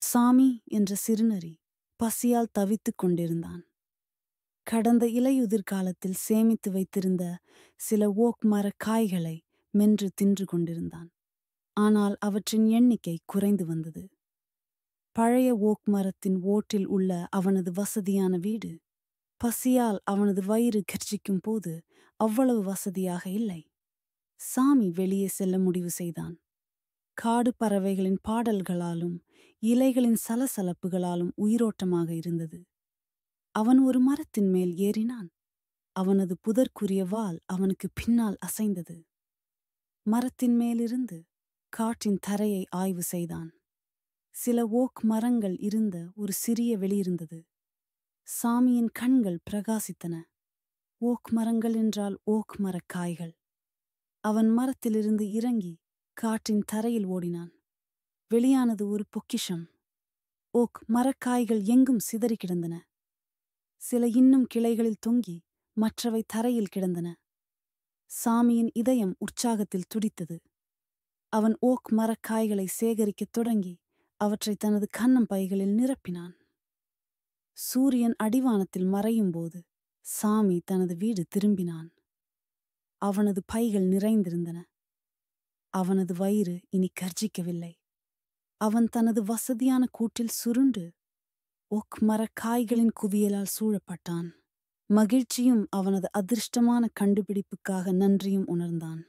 சாமி என்ற சிறுநரி பசியால் தவித்துக் கொண்டிருந்தான். கடந்த இலையுதிர் காலத்தில் சேமித்து வைத்திருந்த சில ஓக் மரக் காய்களை மென்று தின்று கொண்டிருந்தான். ஆனால் அவற்றின் எண்ணிக்கை குறைந்து வந்தது. பழைய ஓக் மரத்தின் ஓட்டில் உள்ள அவனது வசதியான வீடு பசியால் அவனது வயிறு கர்ஜிக்கும் போது அவ்வளவு வசதியாக இல்லை. சாமி வெளியே செல்ல முடிவு செய்தான். காடு பறவைகளின் பாடல்களாலும் இலைகளின் சலசலப்புகளாலும் உயிரோட்டமாக இருந்தது. அவன் ஒரு மரத்தின் மேல் ஏறினான். அவனது புதற்குரிய வால் அவனுக்கு பின்னால் அசைந்தது. மரத்தின் மேலிருந்து காட்டின் தரையை ஆய்வு செய்தான். சில ஓக் மரங்கள் இருந்த ஒரு சிறிய வெளியிருந்தது. சாமியின் கண்கள் பிரகாசித்தன. ஓக் மரங்கள் என்றால் ஓக் மரக்காய்கள். அவன் மரத்திலிருந்து இறங்கி காட்டின் தரையில் ஓடினான். வெளியானது ஒரு பொக்கிஷம். ஓக் மரக்காய்கள் எங்கும் சிதறி கிடந்தன. சில இன்னும் கிளைகளில் தொங்கி மற்றவை தரையில் கிடந்தன. சாமியின் இதயம் உற்சாகத்தில் துடித்தது. அவன் ஓக் மரக்காய்களை சேகரிக்கத் தொடங்கி அவற்றை தனது கன்னம் பைகளில் நிரப்பினான். சூரியன் அடிவானத்தில் மறையும்போது சாமி தனது வீடு திரும்பினான். அவனது பைகள் நிறைந்திருந்தன. அவனது வயிறு இனி கர்ஜிக்கவில்லை. அவன் தனது வசதியான கூட்டில் சுருண்டு ஓக் மரக்காய்களின் குவியலால் சூழப்பட்டான். மகிழ்ச்சியும் அவனது அதிர்ஷ்டமான கண்டுபிடிப்புக்காக நன்றியும் உணர்ந்தான்.